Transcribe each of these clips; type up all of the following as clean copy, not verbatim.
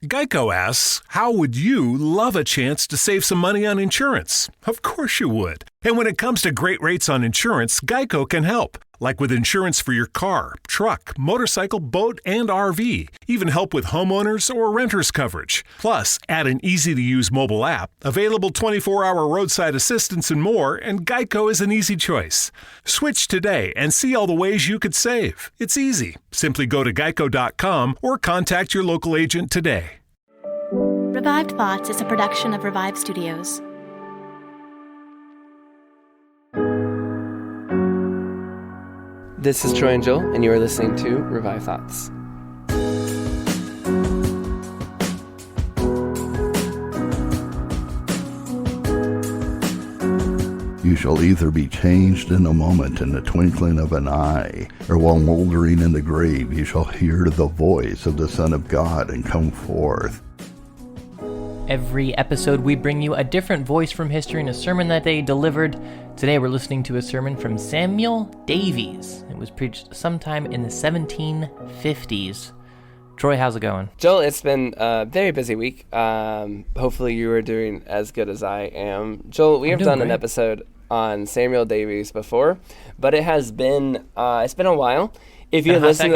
Geico asks, how would you love a chance to save some money on insurance? Of course you would. And when it comes to great rates on insurance, Geico can help. Like with insurance for your car, truck, motorcycle, boat, and RV. Even help with homeowners or renters coverage. Plus, add an easy-to-use mobile app, available 24-hour roadside assistance and more, and Geico is an easy choice. Switch today and see all the ways you could save. It's easy. Simply go to geico.com or contact your local agent today. Revived Thoughts is a production of Revive Studios. This is Troy and Joel, and you are listening to Revive Thoughts. You shall either be changed in a moment, in the twinkling of an eye, or while moldering in the grave you shall hear the voice of the Son of God and come forth. Every episode we bring you a different voice from history and a sermon that they delivered. Today we're listening to a sermon from Samuel Davies. It was preached sometime in the 1750s. Troy, how's it going? Joel, it's been a very busy week. Hopefully you are doing as good as I am. Joel, we have done an episode on Samuel Davies before, but it has been it's been a while. If you have listened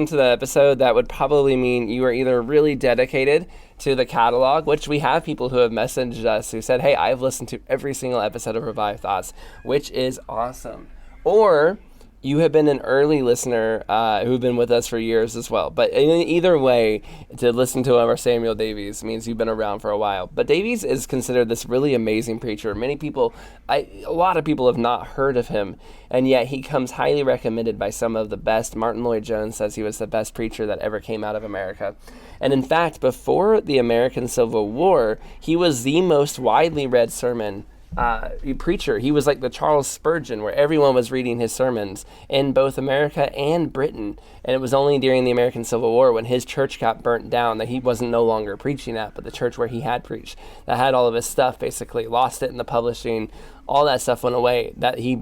to that episode, that would probably mean you are either really dedicated to the catalog, which we have people who have messaged us who said, hey, I've listened to every single episode of Revive Thoughts, which is awesome. Or you have been an early listener who've been with us for years as well. But in either way, to listen to our Samuel Davies means you've been around for a while. But Davies is considered this really amazing preacher. A lot of people have not heard of him, and yet he comes highly recommended by some of the best. Martin Lloyd-Jones says he was the best preacher that ever came out of America. And in fact, before the American Civil War, he was the most widely read sermon preacher. He was like the Charles Spurgeon, where everyone was reading his sermons in both America and Britain. And it was only during the American Civil War, when his church got burnt down, that he wasn't no longer preaching at, but the church where he had preached, that had all of his stuff, basically lost it in the publishing, all that stuff went away, that he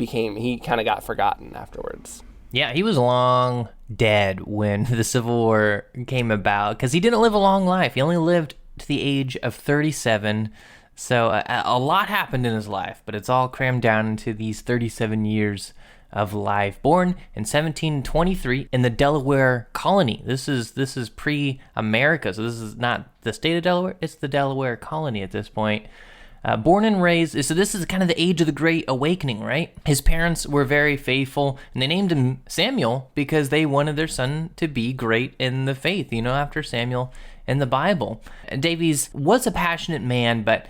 kind of got forgotten afterwards. Yeah, he was long dead when the Civil War came about, because he didn't live a long life. He only lived to the age of 37. So a lot happened in his life, but it's all crammed down into these 37 years of life. Born in 1723 in the Delaware colony. This is pre-America, so this is not the state of Delaware, it's the Delaware colony at this point. Born and raised, so this is kind of the age of the Great Awakening, right? His parents were very faithful, and they named him Samuel because they wanted their son to be great in the faith, after Samuel in the Bible. Davies was a passionate man, but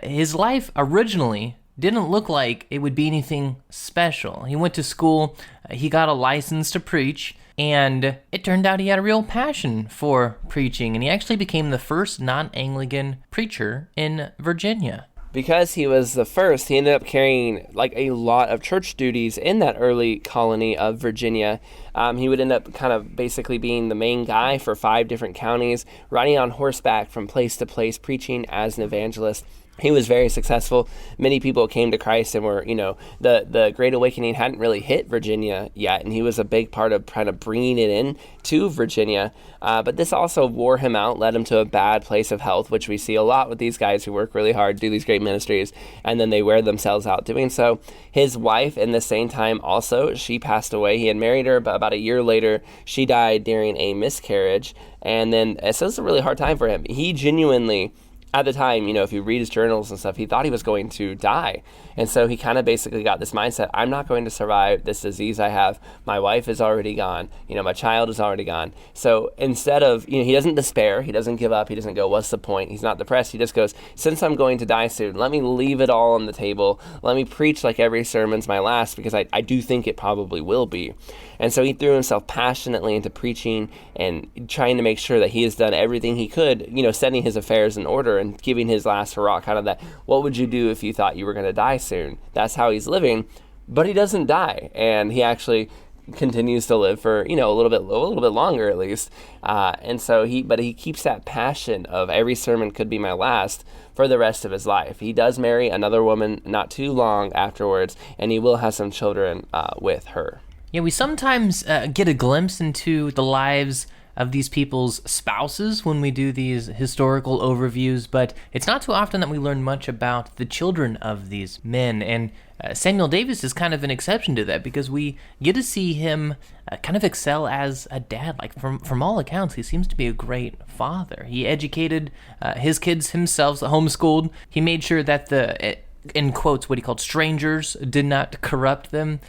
his life originally didn't look like it would be anything special. He went to school, he got a license to preach, and it turned out he had a real passion for preaching, and he actually became the first non-Anglican preacher in Virginia. Because he was the first, he ended up carrying a lot of church duties in that early colony of Virginia. He would end up kind of basically being the main guy for 5 different counties, riding on horseback from place to place, preaching as an evangelist. He was very successful. Many people came to Christ and were, the Great Awakening hadn't really hit Virginia yet, and he was a big part of kind of bringing it in to Virginia. But this also wore him out, led him to a bad place of health, which we see a lot with these guys who work really hard, do these great ministries, and then they wear themselves out doing so. His wife, in the same time also, she passed away. He had married her, but about a year later, she died during a miscarriage. And then, so it's a really hard time for him. He genuinely, at the time, if you read his journals and stuff, he thought he was going to die. And so he kind of basically got this mindset, I'm not going to survive this disease I have. My wife is already gone. My child is already gone. So instead of, he doesn't despair. He doesn't give up. He doesn't go, what's the point? He's not depressed. He just goes, since I'm going to die soon, let me leave it all on the table. Let me preach like every sermon's my last, because I do think it probably will be. And so he threw himself passionately into preaching and trying to make sure that he has done everything he could, setting his affairs in order and giving his last hurrah, kind of that, what would you do if you thought you were going to die soon? That's how he's living, but he doesn't die, and he actually continues to live for, a little bit longer at least. And so he keeps that passion of every sermon could be my last for the rest of his life. He does marry another woman not too long afterwards, and he will have some children with her. Yeah, we sometimes get a glimpse into the lives of these people's spouses when we do these historical overviews, but it's not too often that we learn much about the children of these men. And Samuel Davies is kind of an exception to that, because we get to see him kind of excel as a dad. Like from all accounts, he seems to be a great father. He educated his kids himself, homeschooled. He made sure that the, in quotes, what he called strangers did not corrupt them.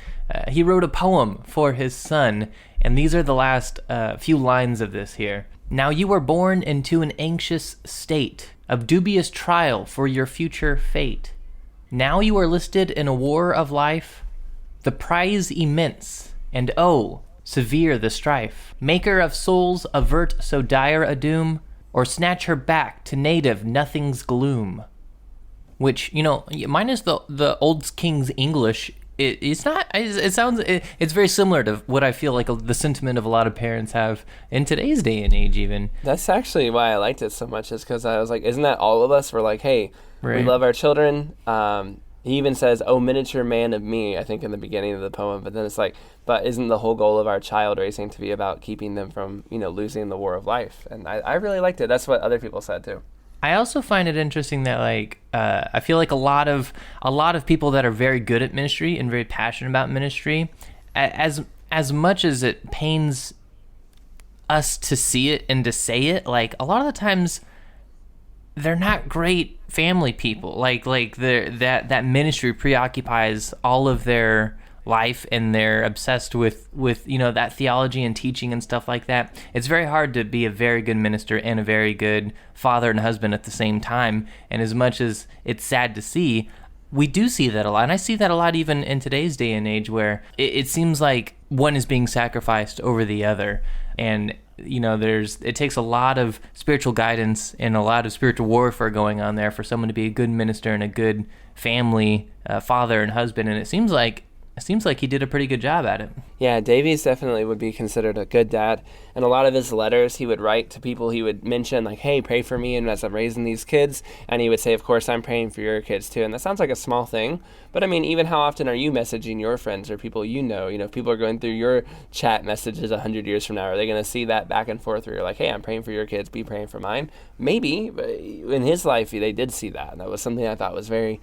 He wrote a poem for his son, and these are the last few lines of this here. Now you were born into an anxious state of dubious trial for your future fate. Now you are listed in a war of life, the prize immense, and oh, severe the strife. Maker of souls, avert so dire a doom, or snatch her back to native nothing's gloom. Which, minus the old King's English, it's not. It sounds. It's very similar to what I feel like the sentiment of a lot of parents have in today's day and age. Even that's actually why I liked it so much. Is because I was like, isn't that all of us? We're like, hey, we love our children. He even says, "Oh, miniature man of me," I think in the beginning of the poem. But then it's like, but isn't the whole goal of our child raising to be about keeping them from, losing the war of life? And I really liked it. That's what other people said too. I also find it interesting that I feel like a lot of people that are very good at ministry and very passionate about ministry, as much as it pains us to see it and to say it, like a lot of the times they're not great family people. Like that ministry preoccupies all of their life, and they're obsessed with that theology and teaching and stuff like that. It's very hard to be a very good minister and a very good father and husband at the same time. And as much as it's sad to see, we do see that a lot. And I see that a lot even in today's day and age, where it seems like one is being sacrificed over the other. And it takes a lot of spiritual guidance and a lot of spiritual warfare going on there for someone to be a good minister and a good family father and husband. And it seems like he did a pretty good job at it. Yeah, Davies definitely would be considered a good dad. And a lot of his letters he would write to people, he would mention like, hey, pray for me and as I'm raising these kids. And he would say, of course, I'm praying for your kids too. And that sounds like a small thing. But I mean, even how often are you messaging your friends or people if people are going through your chat messages 100 years from now, are they going to see that back and forth where you're like, hey, I'm praying for your kids, be praying for mine? Maybe, but in his life, they did see that. And that was something I thought was very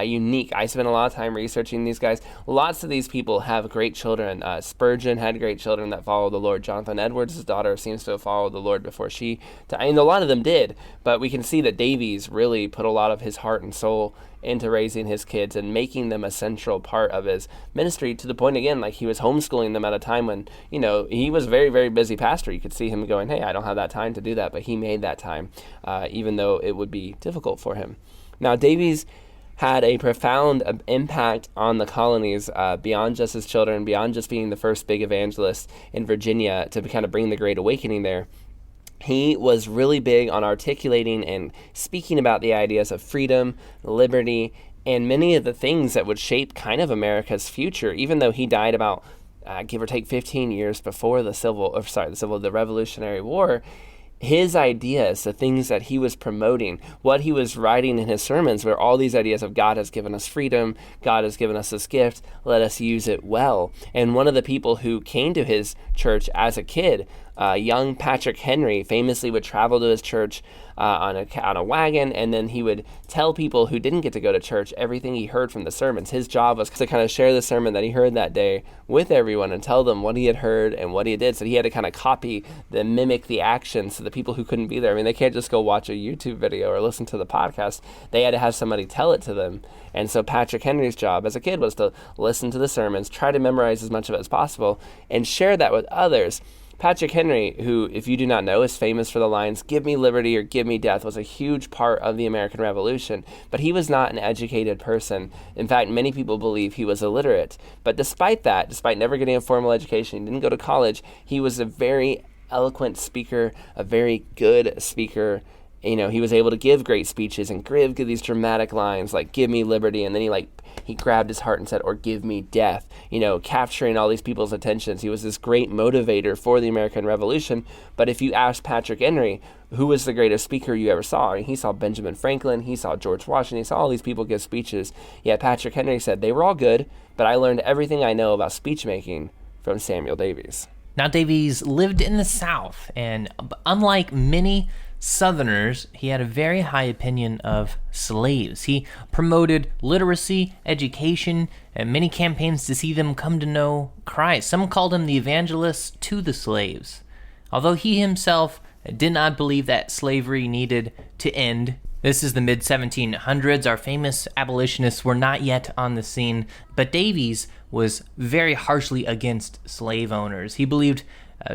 unique. I spent a lot of time researching these guys. Lots of these people have great children. Spurgeon had great children that followed the Lord. Jonathan Edwards' daughter seems to have followed the Lord before she died. I mean, a lot of them did, but we can see that Davies really put a lot of his heart and soul into raising his kids and making them a central part of his ministry, to the point, again, like he was homeschooling them at a time when, he was a very, very busy pastor. You could see him going, hey, I don't have that time to do that, but he made that time, even though it would be difficult for him. Now, Davies had a profound impact on the colonies beyond just his children, beyond just being the first big evangelist in Virginia to kind of bring the Great Awakening there. He was really big on articulating and speaking about the ideas of freedom, liberty, and many of the things that would shape kind of America's future, even though he died about, give or take 15 years before the Revolutionary War. His ideas, the things that he was promoting, what he was writing in his sermons were all these ideas of God has given us freedom, God has given us this gift, let us use it well. And one of the people who came to his church as a kid, young Patrick Henry, famously would travel to his church on a wagon, and then he would tell people who didn't get to go to church everything he heard from the sermons. His job was to kind of share the sermon that he heard that day with everyone and tell them what he had heard and what he did. So he had to kind of copy mimic the actions to the people who couldn't be there. I mean, they can't just go watch a YouTube video or listen to the podcast. They had to have somebody tell it to them. And so Patrick Henry's job as a kid was to listen to the sermons, try to memorize as much of it as possible, and share that with others. Patrick Henry, who, if you do not know, is famous for the lines, "Give me liberty or give me death," was a huge part of the American Revolution. But he was not an educated person. In fact, many people believe he was illiterate. But despite that, despite never getting a formal education, he didn't go to college, he was a very eloquent speaker, a very good speaker. He was able to give great speeches and give these dramatic lines like, "Give me liberty," and then he grabbed his heart and said, "Or give me death," capturing all these people's attentions. He was this great motivator for the American Revolution. But if you ask Patrick Henry, who was the greatest speaker you ever saw? He saw Benjamin Franklin, he saw George Washington, he saw all these people give speeches. Yet Patrick Henry said, they were all good, but I learned everything I know about speech making from Samuel Davies. Now, Davies lived in the South, and unlike many Southerners, he had a very high opinion of slaves. He promoted literacy, education, and many campaigns to see them come to know Christ. Some called him the evangelist to the slaves. Although he himself did not believe that slavery needed to end. This is the mid-1700s. Our famous abolitionists were not yet on the scene, but Davies was very harshly against slave owners. He believed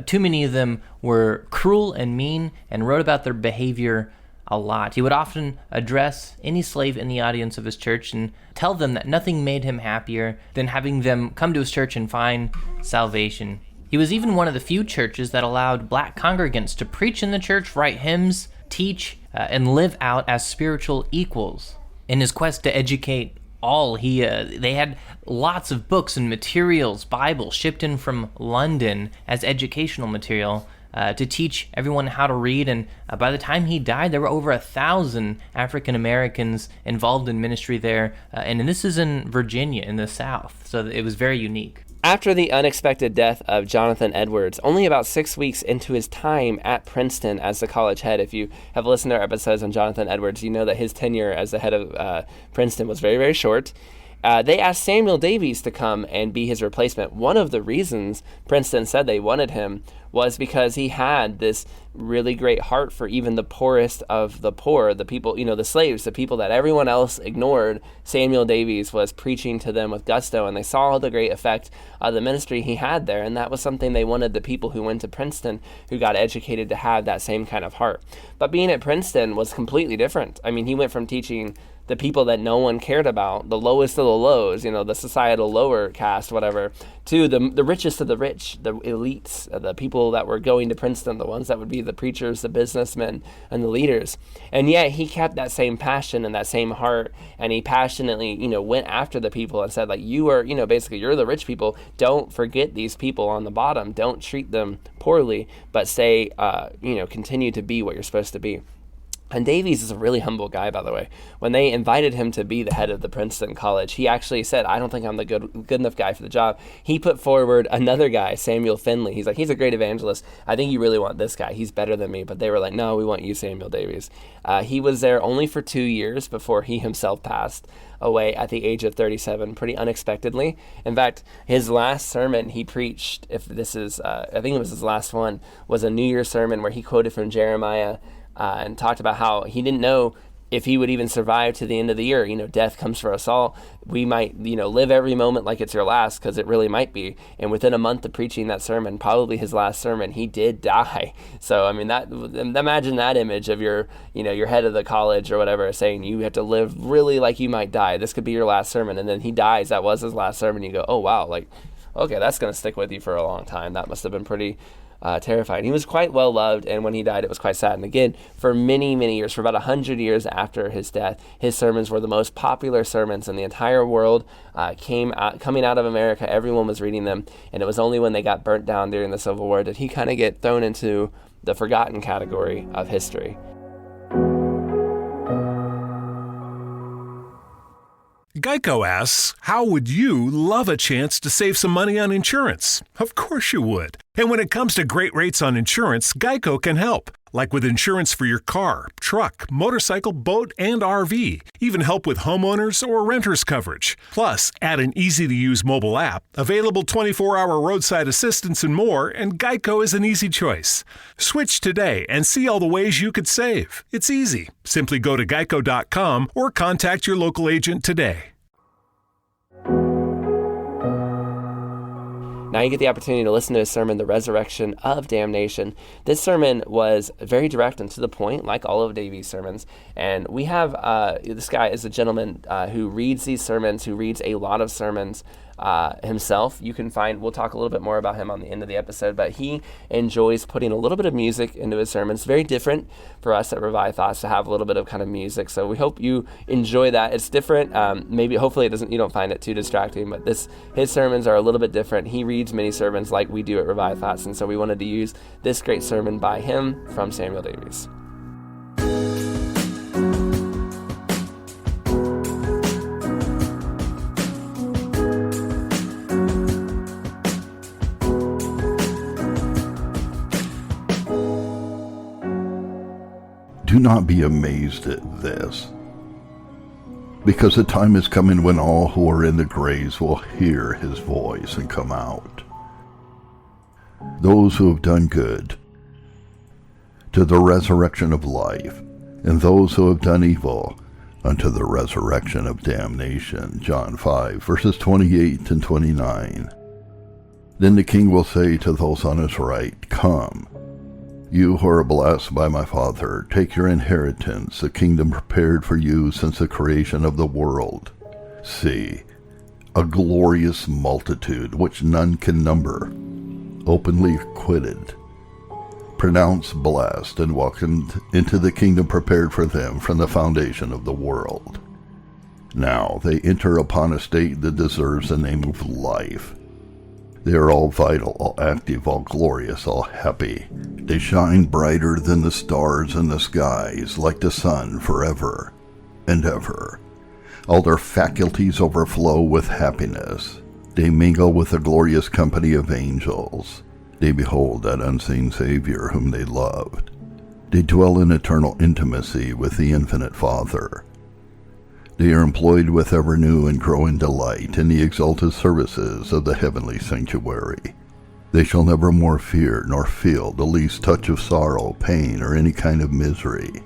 too many of them were cruel and mean and wrote about their behavior a lot. He would often address any slave in the audience of his church and tell them that nothing made him happier than having them come to his church and find salvation. He was even one of the few churches that allowed black congregants to preach in the church, write hymns, teach, and live out as spiritual equals. In his quest to educate all, they had lots of books and materials, Bibles shipped in from London as educational material to teach everyone how to read. And by the time he died, there were over 1,000 African Americans involved in ministry there. And this is in Virginia, in the South. So it was very unique. After the unexpected death of Jonathan Edwards, only about 6 weeks into his time at Princeton as the college head, if you have listened to our episodes on Jonathan Edwards, you know that his tenure as the head of Princeton was very, very short. They asked Samuel Davies to come and be his replacement. One of the reasons Princeton said they wanted him was because he had this really great heart for even the poorest of the poor, the people, the slaves, the people that everyone else ignored. Samuel Davies was preaching to them with gusto, and they saw the great effect of the ministry he had there, and that was something they wanted the people who went to Princeton, who got educated, to have that same kind of heart. But being at Princeton was completely different. I mean, he went from teaching the people that no one cared about, the lowest of the lows, the societal lower caste, whatever, to the richest of the rich, the elites, the people that were going to Princeton, the ones that would be the preachers, the businessmen, and the leaders. And yet he kept that same passion and that same heart, and he passionately, went after the people and said, like, you are, basically, you're the rich people. Don't forget these people on the bottom. Don't treat them poorly, but say, continue to be what you're supposed to be. And Davies is a really humble guy, by the way. When they invited him to be the head of the Princeton College, he actually said, I don't think I'm the good enough guy for the job. He put forward another guy, Samuel Finley. He's like, he's a great evangelist. I think you really want this guy. He's better than me. But they were like, no, we want you, Samuel Davies. He was there only for 2 years before he himself passed away at the age of 37, pretty unexpectedly. In fact, his last sermon he preached, I think it was his last one, was a New Year's sermon where he quoted from Jeremiah, and talked about how he didn't know if he would even survive to the end of the year. Death comes for us all. We might, live every moment like it's your last, because it really might be. And within a month of preaching that sermon, probably his last sermon, he did die. So, I mean, imagine that image of your head of the college or whatever saying you have to live really like you might die. This could be your last sermon. And then he dies. That was his last sermon. You go, oh, wow. Like, okay, that's going to stick with you for a long time. That must have been pretty terrifying. He was quite well loved, and when he died, it was quite sad. And again, for many, many years, for about 100 years after his death, his sermons were the most popular sermons in the entire world. Coming out of America, everyone was reading them, and it was only when they got burnt down during the Civil War did he kind of get thrown into the forgotten category of history. Geico asks, how would you love a chance to save some money on insurance? Of course you would. And when it comes to great rates on insurance, Geico can help. Like with insurance for your car, truck, motorcycle, boat, and RV. Even help with homeowners or renters coverage. Plus, add an easy-to-use mobile app, available 24-hour roadside assistance, and more, and Geico is an easy choice. Switch today and see all the ways you could save. It's easy. Simply go to geico.com or contact your local agent today. Now you get the opportunity to listen to his sermon, The Resurrection of Damnation. This sermon was very direct and to the point, like all of Davies' sermons. And we have, this guy is a gentleman who reads these sermons, who reads a lot of sermons himself. We'll talk a little bit more about him on the end of the episode, but he enjoys putting a little bit of music into his sermons. Very different for us at Revive Thoughts to have a little bit of kind of music. So we hope you enjoy that. It's different. Hopefully you don't find it too distracting, but his sermons are a little bit different. He reads many sermons like we do at Revive Thoughts, and so we wanted to use this great sermon by him from Samuel Davies. Do not be amazed at this, because the time is coming when all who are in the graves will hear his voice and come out. Those who have done good, to the resurrection of life, and those who have done evil, unto the resurrection of damnation. John 5, verses 28 and 29. Then the king will say to those on his right, Come, you who are blessed by my Father, take your inheritance, the kingdom prepared for you since the creation of the world. See, a glorious multitude which none can number, openly acquitted, pronounced blessed, and welcomed into the kingdom prepared for them from the foundation of the world. Now they enter upon a state that deserves the name of life. They are all vital, all active, all glorious, all happy. They shine brighter than the stars in the skies, like the sun forever and ever. All their faculties overflow with happiness. They mingle with the glorious company of angels. They behold that unseen Savior whom they loved. They dwell in eternal intimacy with the infinite Father. They are employed with ever new and growing delight in the exalted services of the heavenly sanctuary. They shall never more fear nor feel the least touch of sorrow, pain, or any kind of misery,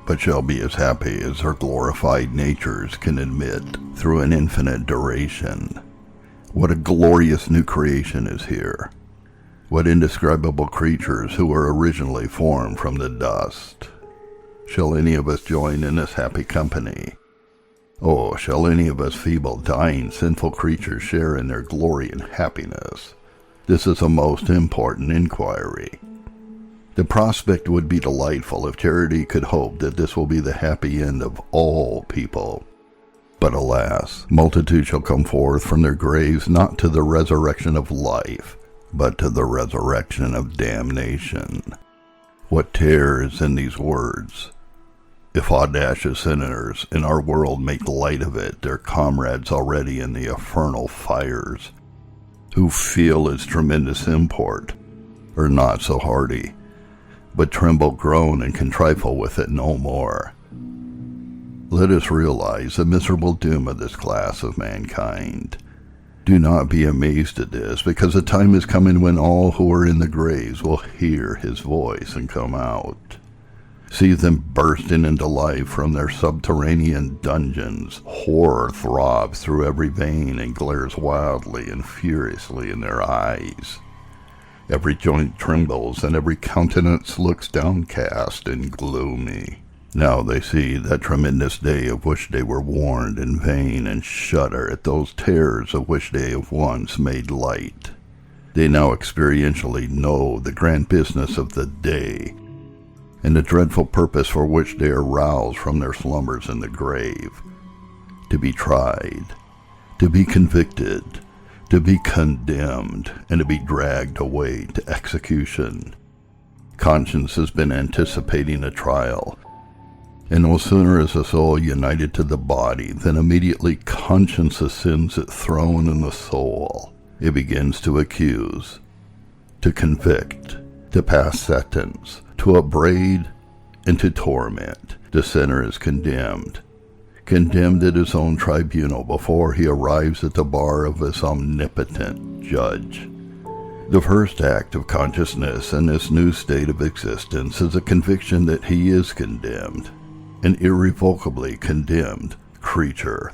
but shall be as happy as their glorified natures can admit through an infinite duration. What a glorious new creation is here! What indescribable creatures who were originally formed from the dust! Shall any of us join in this happy company? Oh, shall any of us feeble, dying, sinful creatures share in their glory and happiness? This is a most important inquiry. The prospect would be delightful if charity could hope that this will be the happy end of all people. But alas, multitudes shall come forth from their graves not to the resurrection of life, but to the resurrection of damnation. What terror is in these words! If audacious sinners in our world make light of it, their comrades already in the infernal fires, who feel its tremendous import, are not so hardy, but tremble, groan, and contrifle with it no more. Let us realize the miserable doom of this class of mankind. Do not be amazed at this, because the time is coming when all who are in the graves will hear his voice and come out. See them bursting into life from their subterranean dungeons. Horror throbs through every vein and glares wildly and furiously in their eyes. Every joint trembles, and every countenance looks downcast and gloomy. Now they see that tremendous day of which they were warned in vain, and shudder at those terrors of which they have once made light. They now experientially know the grand business of the day, and the dreadful purpose for which they are roused from their slumbers in the grave: to be tried, to be convicted, to be condemned, and to be dragged away to execution. Conscience has been anticipating a trial, and no sooner is the soul united to the body than immediately conscience ascends its throne in the soul. It begins to accuse, to convict, to pass sentence, to upbraid, and to torment. The sinner is condemned at his own tribunal before he arrives at the bar of his omnipotent judge. The first act of consciousness in this new state of existence is a conviction that he is condemned, an irrevocably condemned creature.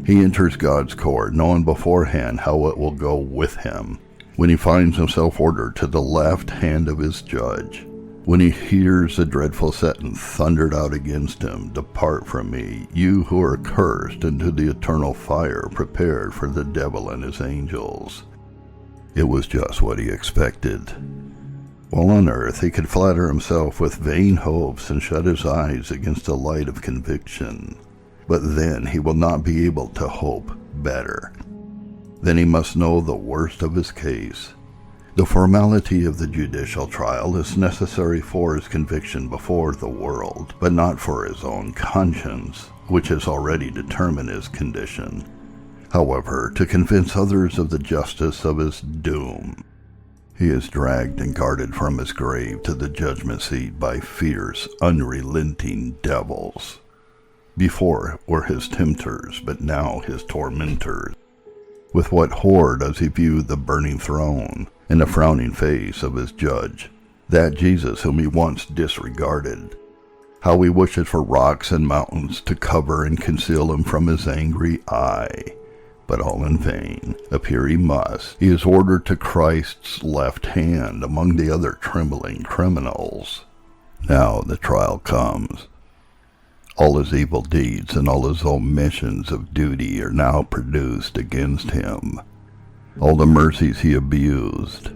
He enters God's court knowing beforehand how it will go with him. When he finds himself ordered to the left hand of his judge, when he hears the dreadful sentence thundered out against him, "Depart from me, you who are cursed, into the eternal fire prepared for the devil and his angels." It was just what he expected. While on earth, he could flatter himself with vain hopes and shut his eyes against the light of conviction. But then he will not be able to hope better. Then he must know the worst of his case. The formality of the judicial trial is necessary for his conviction before the world, but not for his own conscience, which has already determined his condition. However, to convince others of the justice of his doom, He is dragged and guarded from his grave to the judgment seat by fierce, unrelenting devils. Before were his tempters, but now his tormentors. With what horror does he view the burning throne and the frowning face of his judge, that Jesus whom he once disregarded. How he wishes for rocks and mountains to cover and conceal him from his angry eye. But all in vain. Appear he must. He is ordered to Christ's left hand among the other trembling criminals. Now the trial comes. All his evil deeds and all his omissions of duty are now produced against him. All the mercies he abused,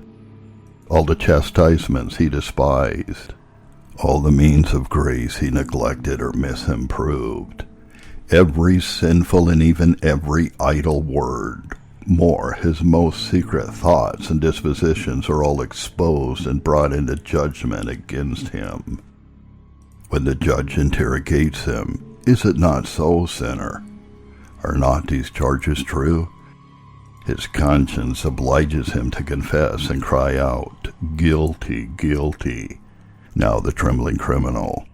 all the chastisements he despised, all the means of grace he neglected or misimproved, every sinful and even every idle word, more his most secret thoughts and dispositions are all exposed and brought into judgment against him. When the judge interrogates him, "Is it not so, sinner? Are not these charges true?" His conscience obliges him to confess and cry out, "Guilty, guilty." Now the trembling criminal,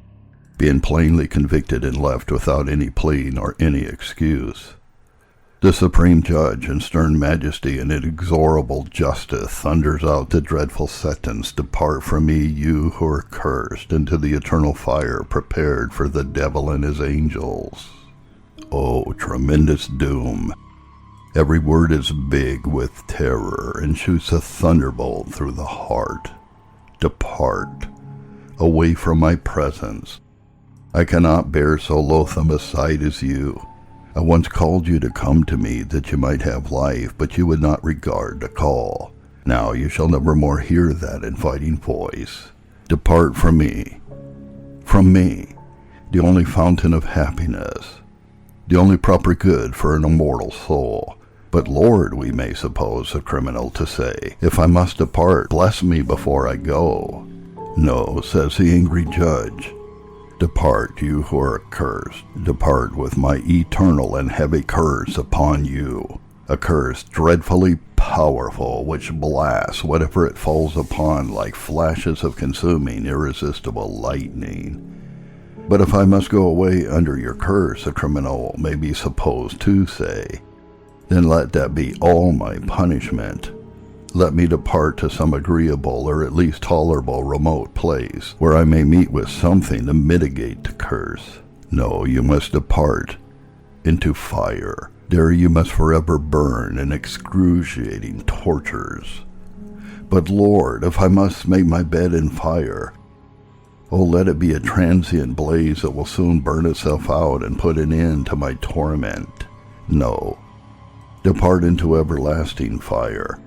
being plainly convicted and left without any plea nor any excuse, the supreme judge in stern majesty and inexorable justice thunders out the dreadful sentence, "Depart from me, you who are cursed, into the eternal fire prepared for the devil and his angels." Oh, tremendous doom! Every word is big with terror and shoots a thunderbolt through the heart. Depart, away from my presence. I cannot bear so loathsome a sight as you. I once called you to come to me that you might have life, but you would not regard the call. Now you shall never more hear that inviting voice. Depart from me, the only fountain of happiness, the only proper good for an immortal soul. But Lord, we may suppose a criminal to say, if I must depart, bless me before I go. No, says the angry judge. Depart, you who are accursed. Depart with my eternal and heavy curse upon you. A curse dreadfully powerful, which blasts whatever it falls upon like flashes of consuming, irresistible lightning. But if I must go away under your curse, a criminal may be supposed to say, then let that be all my punishment. Let me depart to some agreeable or at least tolerable remote place, where I may meet with something to mitigate the curse. No, you must depart into fire. There you must forever burn in excruciating tortures. But Lord, if I must make my bed in fire, oh, let it be a transient blaze that will soon burn itself out and put an end to my torment. No, depart into everlasting fire.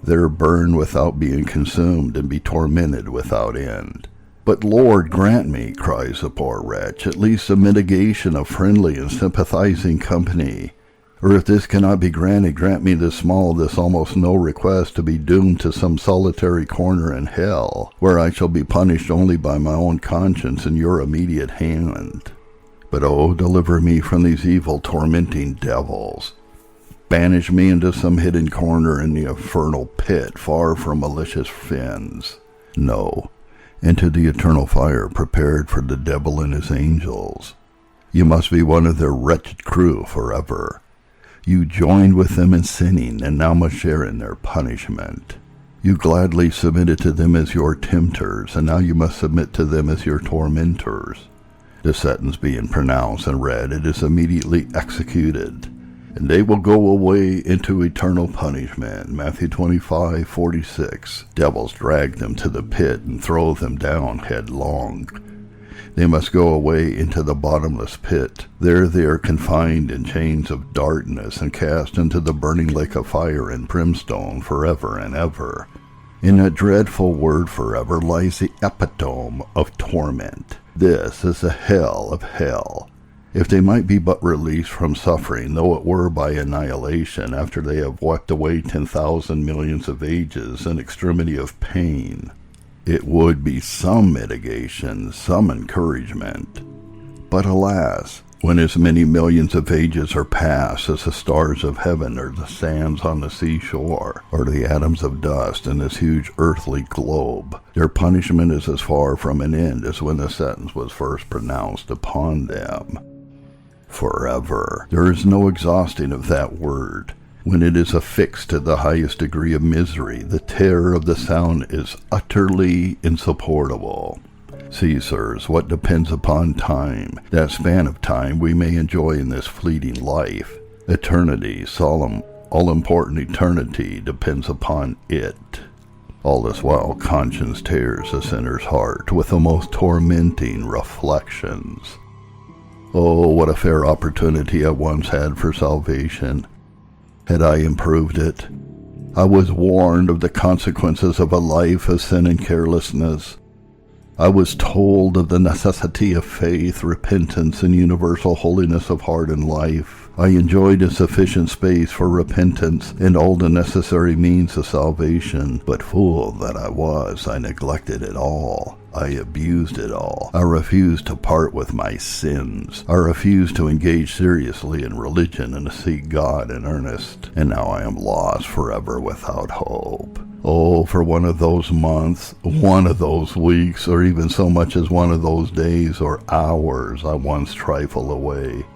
There burn without being consumed and be tormented without end. But Lord, grant me, cries the poor wretch, at least a mitigation of friendly and sympathizing company. Or if this cannot be granted, grant me this small, this almost no request, to be doomed to some solitary corner in hell, where I shall be punished only by my own conscience and your immediate hand. But oh, deliver me from these evil, tormenting devils. Banish me into some hidden corner in the infernal pit, far from malicious fins. No, into the eternal fire prepared for the devil and his angels. You must be one of their wretched crew forever. You joined with them in sinning, and now must share in their punishment. You gladly submitted to them as your tempters, and now you must submit to them as your tormentors. The sentence being pronounced and read, it is immediately executed, and they will go away into eternal punishment. Matthew 25:46. Devils drag them to the pit and throw them down headlong. They must go away into the bottomless pit. There they are confined in chains of darkness and cast into the burning lake of fire and brimstone forever and ever. In that dreadful word forever lies the epitome of torment. This is the hell of hell. If they might be but released from suffering, though it were by annihilation, after they have wept away 10,000 millions of ages in extremity of pain, it would be some mitigation, some encouragement. But alas, when as many millions of ages are past as the stars of heaven or the sands on the seashore or the atoms of dust in this huge earthly globe, their punishment is as far from an end as when the sentence was first pronounced upon them. Forever. There is no exhausting of that word. When it is affixed to the highest degree of misery, the terror of the sound is utterly insupportable. See, sirs, what depends upon time, that span of time we may enjoy in this fleeting life. Eternity, solemn, all-important eternity, depends upon it. All this while conscience tears a sinner's heart with the most tormenting reflections. Oh, what a fair opportunity I once had for salvation. Had I improved it? I was warned of the consequences of a life of sin and carelessness. I was told of the necessity of faith, repentance, and universal holiness of heart and life. I enjoyed a sufficient space for repentance and all the necessary means of salvation. But fool that I was, I neglected it all. I abused it all. I refused to part with my sins. I refused to engage seriously in religion and to seek God in earnest. And now I am lost forever without hope. Oh, for one of those months, one of those weeks, or even so much as one of those days or hours I once trifle away.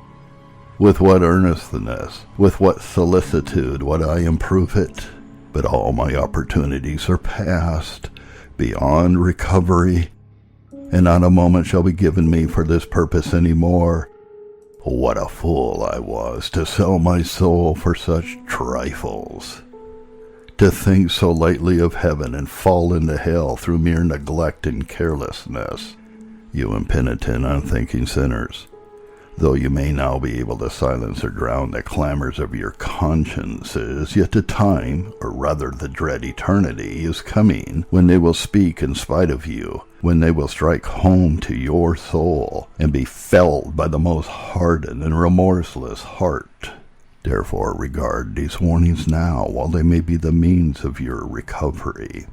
With what earnestness, with what solicitude would I improve it? But all my opportunities are past, beyond recovery, and not a moment shall be given me for this purpose any more. What a fool I was to sell my soul for such trifles. To think so lightly of heaven and fall into hell through mere neglect and carelessness. You impenitent, unthinking sinners, though you may now be able to silence or drown the clamors of your consciences, yet the time, or rather the dread eternity, is coming when they will speak in spite of you, when they will strike home to your soul and be felled by the most hardened and remorseless heart. Therefore regard these warnings now, while they may be the means of your recovery.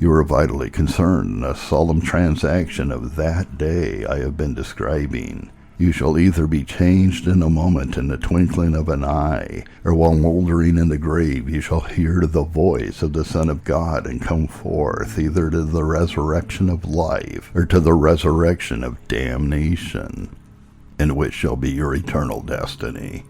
You are vitally concerned in a solemn transaction of that day I have been describing. You shall either be changed in a moment, in the twinkling of an eye, or while mouldering in the grave you shall hear the voice of the Son of God and come forth, either to the resurrection of life, or to the resurrection of damnation, and which shall be your eternal destiny.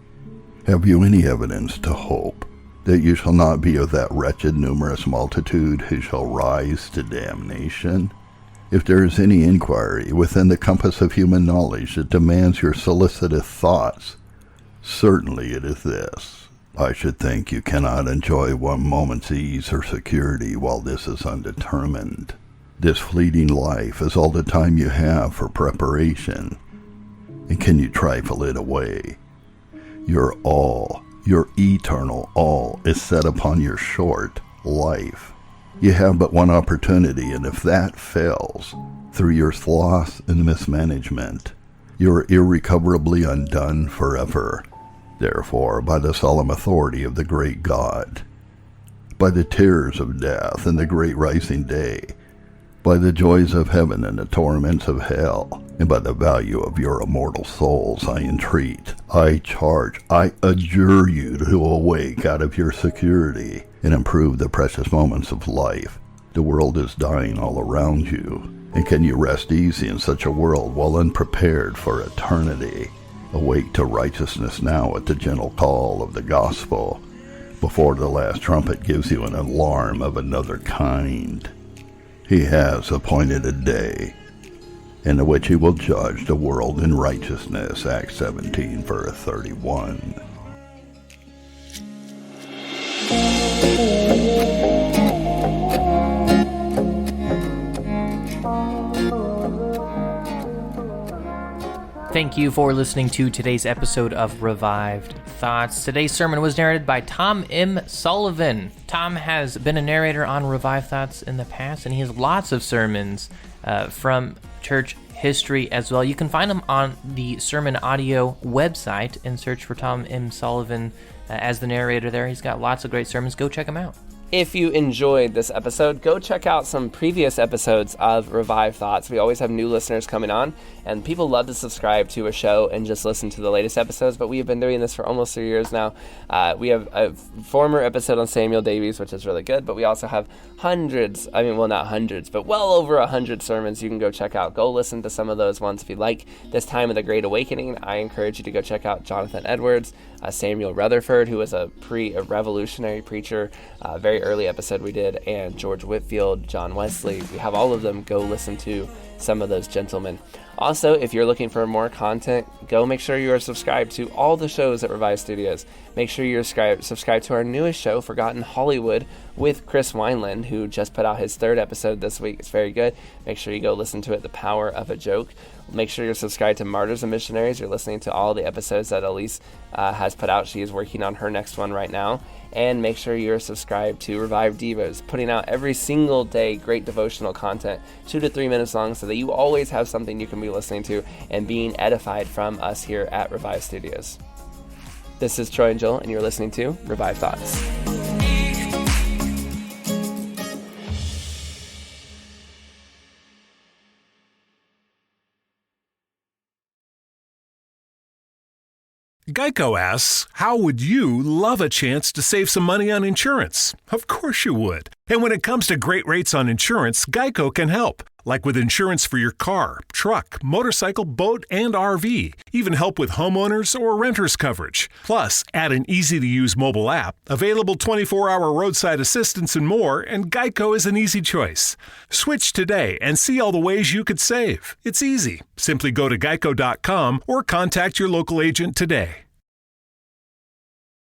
Have you any evidence to hope that you shall not be of that wretched numerous multitude who shall rise to damnation? If there is any inquiry within the compass of human knowledge that demands your solicitous thoughts, certainly it is this. I should think you cannot enjoy one moment's ease or security while this is undetermined. This fleeting life is all the time you have for preparation, and can you trifle it away? Your all, your eternal all, is set upon your short life. You have but one opportunity, and if that fails, through your sloth and mismanagement, you are irrecoverably undone forever. Therefore, by the solemn authority of the great God, by the terrors of death and the great rising day, by the joys of heaven and the torments of hell, and by the value of your immortal souls, I entreat, I charge, I adjure you to awake out of your security and improve the precious moments of life. The world is dying all around you, and can you rest easy in such a world while unprepared for eternity? Awake to righteousness now at the gentle call of the gospel, before the last trumpet gives you an alarm of another kind. He has appointed a day in which he will judge the world in righteousness. Acts 17, verse 31. Thank you for listening to today's episode of Revived Thoughts. Today's sermon was narrated by Tom M. Sullivan. Tom has been a narrator on Revived Thoughts in the past, and he has lots of sermons from church history as well. You can find them on the Sermon Audio website and search for Tom M. Sullivan as the narrator there. He's got lots of great sermons. Go check him out. If you enjoyed this episode, go check out some previous episodes of Revived Thoughts. We always have new listeners coming on, and people love to subscribe to a show and just listen to the latest episodes, but we have been doing this for almost 3 years now. We have a former episode on Samuel Davies, which is really good, but we also have not hundreds, but well over 100 sermons you can go check out. Go listen to some of those ones if you like. This time of the Great Awakening, I encourage you to go check out Jonathan Edwards, Samuel Rutherford, who was a revolutionary preacher, very early episode we did, and George Whitefield, John Wesley. We have all of them. Go listen to some of those gentlemen. Also, if you're looking for more content, go make sure you are subscribed to all the shows at Revive Studios. Make sure you're subscribed to our newest show, Forgotten Hollywood, with Chris Wineland, who just put out his 3rd episode this week. It's very good. Make sure you go listen to it, The Power of a Joke. Make sure you're subscribed to Martyrs and Missionaries. You're listening to all the episodes that Elise has put out. She is working on her next one right now. And make sure you're subscribed to Revive Devos, putting out every single day great devotional content, 2 to 3 minutes long, so that you always have something you can be listening to and being edified from us here at Revive Studios. This is Troy and Joel, and you're listening to Revive Thoughts. Geico asks, how would you love a chance to save some money on insurance? Of course you would. And when it comes to great rates on insurance, Geico can help. Like with insurance for your car, truck, motorcycle, boat, and RV. Even help with homeowners or renters coverage. Plus, add an easy-to-use mobile app, available 24-hour roadside assistance and more, and Geico is an easy choice. Switch today and see all the ways you could save. It's easy. Simply go to geico.com or contact your local agent today.